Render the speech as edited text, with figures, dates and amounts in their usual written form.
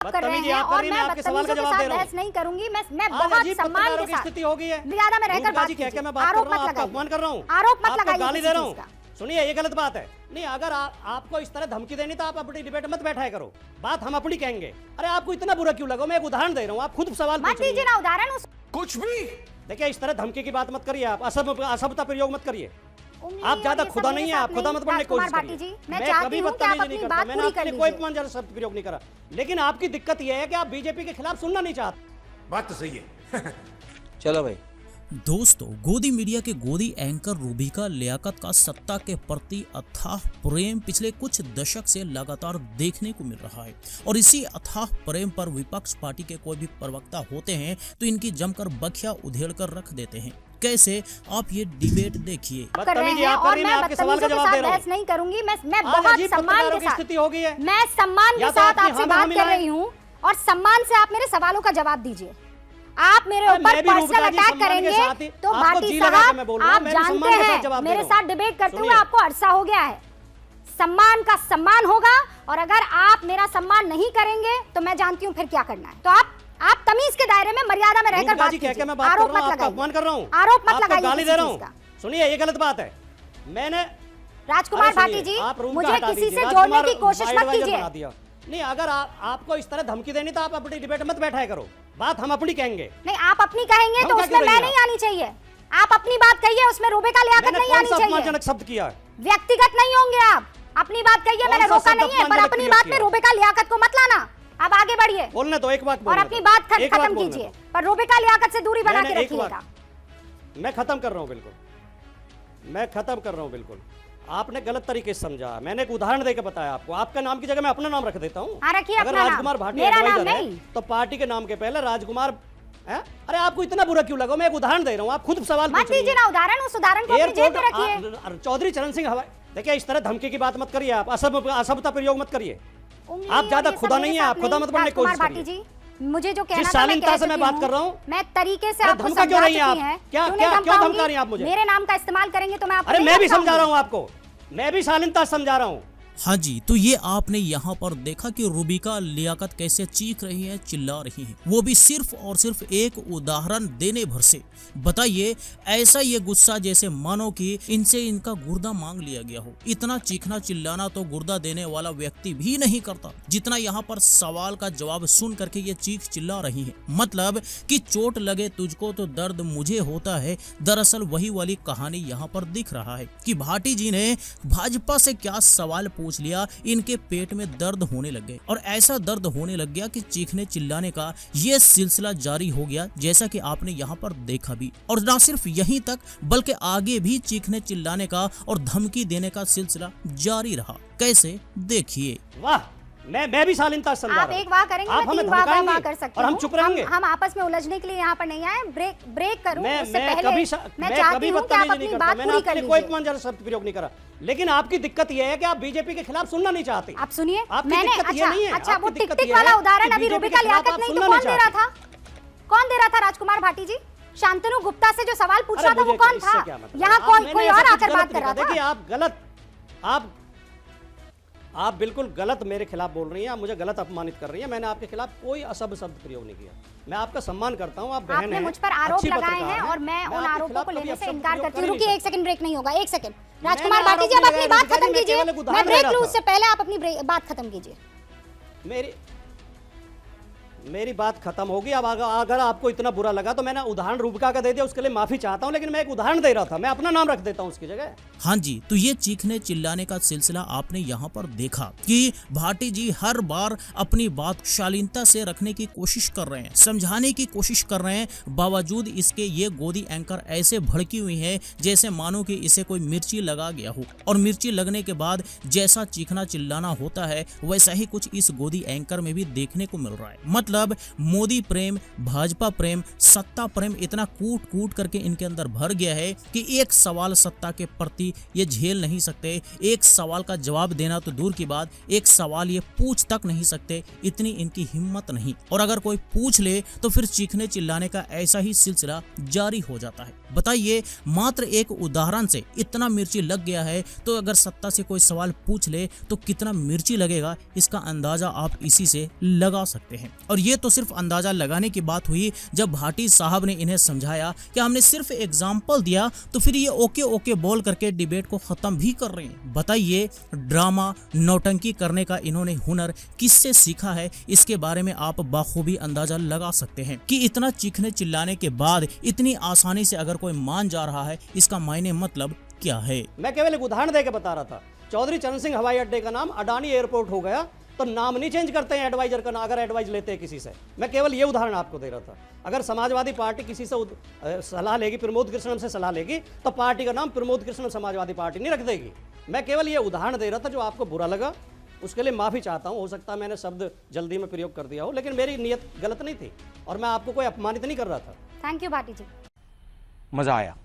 कर रहे हैं और मैं बदतमीजों के साथ बहस नहीं करूंगी। मैं बहुत सम्मान के साथ स्थिति हो गई है, मर्यादा में रहकर बात कीजिए। आरोप मत लगाइए, अपमान कर रहा हूँ, आरोप मत आपको गाली दे रहा लगाइए। हूँ। सुनिए, ये गलत बात है। नहीं, अगर आपको इस तरह धमकी देनी तो आप अपनी डिबेट मत बैठाया करो, बात हम अपनी कहेंगे। अरे आपको इतना बुरा क्यों लगा? मैं एक उदाहरण दे रहा हूँ, आप खुद सवाल मत दीजिए ना उदाहरण। कुछ भी देखिए, इस तरह धमकी की बात मत करिए, आप असभ्यता प्रयोग मत करिए। आप ज्यादा खुदा नहीं है, आप खुदा मत बनने की कोशिश करिए। मैं कभी बदतमीजी नहीं करता, मैंने आपके लिए कोई अपमानजनक शब्द प्रयोग नहीं करा। लेकिन आपकी दिक्कत यह है कि आप बीजेपी के खिलाफ सुनना नहीं चाहते। बात तो सही है। चलो भाई। दोस्तों, गोदी मीडिया के गोदी एंकर रूबिका लियाकत का सत्ता के प्रति अथाह प्रेम पिछले कुछ दशक से लगातार देखने को मिल रहा है और इसी अथाह प्रेम पर विपक्ष पार्टी के कोई भी प्रवक्ता होते हैं तो इनकी जमकर बखिया उधेड़ कर रख देते हैं। कैसे, आप ये डिबेट देखिए। कर रहे हैं और मैं बदतमीजों के साथ बहस नहीं करूंगी। मैं बहुत सम्मान के साथ, हो गई है, मैं सम्मान के साथ आपसे बात कर रही हूँ और सम्मान से आप मेरे सवालों का जवाब दीजिए। आप मेरे ऊपर पर्सनल अटैक करेंगे तो भाटी साहब, आप जानते हैं मेरे साथ डिबेट करते हुए आपको अरसा हो गया है। सम्मान का सम्मान होगा और अगर आप मेरा सम्मान नहीं करेंगे तो मैं जानती हूँ फिर क्या करना है। तो आप तमीज के दायरे में मर्यादा में रहकर बात कीजिए। आरोप मत लगाइए, अपमान कर रहा हूँ, आरोप मत लगाइए, गाली दे रहा हूँ। सुनिए, ये गलत बात है। मैंने राजकुमार भाटी जी, मुझे किसी से जोड़ने की कोशिश मत कीजिए। नहीं, अगर आपको इस तरह धमकी देनी तो आप अपनी डिबेट मत बैठाया करो, बात हम अपनी कहेंगे। नहीं, आप अपनी कहेंगे तो उसमें मैं नहीं आनी चाहिए। आप अपनी बात कहिए, उसमें रूबिका लियाकत नहीं आनी चाहिए। अपमानजनक शब्द किया है, व्यक्तिगत नहीं होंगे आप। अपनी बात कहिए, मैंने रोका नहीं है, पर अपनी बात में रूबिका लियाकत को मत लाना। आप आगे बढ़िए, बोलने तो एक बात और अपनी बात खत्म कीजिए, पर रूबिका लियाकत से दूरी बना के रखिएगा। मैं खत्म कर रहा हूँ, बिल्कुल मैं खत्म कर रहा हूँ। बिल्कुल आपने गलत तरीके से समझा। मैंने एक उदाहरण देकर बताया आपको। आपका नाम की जगह मैं अपना नाम रख देता हूँ। अगर राजकुमार भाटी एडवाइजर है तो पार्टी के नाम के पहले राजकुमार है। अरे आपको इतना बुरा क्यों लगा? मैं एक उदाहरण दे रहा हूँ, आप खुद सवाल मत दीजिए ना उदाहरण। उस उदाहरण को अपनी जेब में रखिए। चौधरी चरण सिंह हवाई, देखिए इस तरह धमकी की बात मत करिए, आप असभ्यता प्रयोग मत करिए। आप ज्यादा खुदा नहीं है, आप खुदा मत बनने की कोशिश करिए। मुझे जो कहना था शालीनता से मैं बात कर रहा हूँ, मैं तरीके से आपको धमका क्यों रही हैं आप? क्या क्यों धमका रही हैं आप मुझे? मेरे नाम का इस्तेमाल करेंगे तो मैं आपको, अरे मैं भी समझा रहा हूँ आपको, मैं भी शालीनता से समझा रहा हूँ। हाँ जी, तो ये आपने यहाँ पर देखा कि रूबिका लियाकत कैसे चीख रही है, चिल्ला रही है, वो भी सिर्फ और सिर्फ एक उदाहरण देने भर से। बताइए, ऐसा ये गुस्सा जैसे मानो कि इनसे इनका गुर्दा मांग लिया गया हो। इतना चीखना चिल्लाना तो गुर्दा देने वाला व्यक्ति भी नहीं करता जितना यहाँ पर सवाल का जवाब सुन करके ये चीख चिल्ला रही है। मतलब कि चोट लगे तुझको तो दर्द मुझे होता है। दरअसल वही वाली कहानी यहाँ पर दिख रहा है कि भाटी जी ने भाजपा से क्या सवाल पूछ लिया, इनके पेट में दर्द होने लग गए और ऐसा दर्द होने लग गया कि चीखने चिल्लाने का ये सिलसिला जारी हो गया, जैसा कि आपने यहाँ पर देखा भी। और ना सिर्फ यहीं तक बल्कि आगे भी चीखने चिल्लाने का और धमकी देने का सिलसिला जारी रहा। कैसे, देखिए। वाह, मैं भी शालीनता से समझा रहा हूं। आप एक वाह करेंगे, आप मैं हमें तीन वाह कर सकती और हम चुप रहेंगे। हम आपस में उलझने के लिए यहाँ पर नहीं आए। ब्रेक करूं उससे पहले मैं कभी चाहती हूं कि आप अपनी बात पूरी कर लीजिए। कोई अपमानजनक शब्द प्रयोग नहीं करा। लेकिन आपकी दिक्कत यह है कि आप बीजेपी के खिलाफ सुनना नहीं चाहते। आप सुनिए, मैंने अच्छा वो टिक वाला उदाहरण अभी रूबिका लियाकत नहीं तो कौन दे रहा था? कौन दे रहा था? राजकुमार भाटी जी। शांतनु गुप्ता से जो सवाल पूछ रहा था वो कौन था? यहाँ कोई और आकर बात कर रहा था। देखिए, आप गलत, आप बिल्कुल गलत मेरे खिलाफ बोल रही हैं, आप मुझे गलत अपमानित कर रही हैं। मैंने आपके खिलाफ कोई असभ्य शब्द प्रयोग नहीं किया। मैं आपका सम्मान करता हूं, आप बहन हैं, आपने मुझ पर आरोप लगाए हैं और मैं उन आरोपों को लेने से इनकार करती हूं। रुकिए, एक सेकंड, ब्रेक नहीं होगा, एक सेकंड। राजकुमार भाटी जी, अब अपनी बात खत्म कीजिए। मैं ब्रेक लूं उससे पहले आप अपनी बात खत्म कीजिए। मेरी बात खत्म होगी। अब अगर आपको इतना बुरा लगा तो मैंने उदाहरण रूबिका का दे दिया, उसके लिए माफी चाहता हूं, लेकिन मैं एक उदाहरण दे रहा था, मैं अपना नाम रख देता हूं उसकी जगह। हाँ जी, तो ये चीखने चिल्लाने का सिलसिला आपने यहाँ पर देखा कि भाटी जी हर बार अपनी बात शालीनता से रखने की कोशिश कर रहे हैं, समझाने की कोशिश कर रहे हैं, बावजूद इसके ये गोदी एंकर ऐसे भड़की हुई है जैसे मानो कि इसे कोई मिर्ची लगा गया हो। और मिर्ची लगने के बाद जैसा चीखना चिल्लाना होता है वैसा ही कुछ इस गोदी एंकर में भी देखने को मिल रहा है। मतलब मोदी प्रेम, भाजपा प्रेम, सत्ता प्रेम इतना कूट कूट करके इनके अंदर भर गया है कि एक सवाल सत्ता के प्रति ये झेल नहीं सकते। एक सवाल का जवाब देना तो दूर की बात, एक सवाल ये पूछ तक नहीं सकते, इतनी इनकी हिम्मत नहीं। और अगर कोई पूछ ले तो फिर चीखने चिल्लाने का ऐसा ही सिलसिला जारी हो जाता है। बताइए, मात्र एक उदाहरण से इतना मिर्ची लग गया है, तो अगर सत्ता से कोई सवाल पूछ ले तो कितना मिर्ची लगेगा, इसका अंदाजा आप इसी से लगा सकते हैं। और ये तो सिर्फ अंदाजा लगाने की बात हुई। जब भाटी साहब ने इन्हें समझाया कि हमने सिर्फ एग्जाम्पल दिया, तो फिर ये ओके ओके बोल करके डिबेट को खत्म भी कर रहे हैं। बताइए, ड्रामा नौटंकी करने का इन्होंने हुनर किससे सीखा है, इसके बारे में आप बाखूबी अंदाजा लगा सकते हैं कि इतना चीखने चिल्लाने के बाद इतनी आसानी से अगर कोई मान जा रहा है, इसका मायने मतलब क्या है। मैं केवल एक उदाहरण देकर बता रहा था। चौधरी चरण सिंह हवाई अड्डे का नाम अडानी एयरपोर्ट हो गया तो नाम नहीं चेंज करते हैं एडवाइजर का, अगर एडवाइज लेते हैं किसी से। मैं केवल ये उदाहरण आपको दे रहा था। अगर समाजवादी पार्टी किसी से सलाह लेगी, प्रमोद कृष्णन से सलाह लेगी, तो पार्टी का नाम प्रमोद कृष्णन समाजवादी पार्टी नहीं रख देगी। मैं केवल ये उदाहरण दे रहा था, जो आपको बुरा लगा उसके लिए माफ़ी चाहता हूँ। हो सकता है मैंने शब्द जल्दी में प्रयोग कर दिया हो, लेकिन मेरी नीयत गलत नहीं थी और मैं आपको कोई अपमानित नहीं कर रहा था। थैंक यू भाटी जी। मजा आया।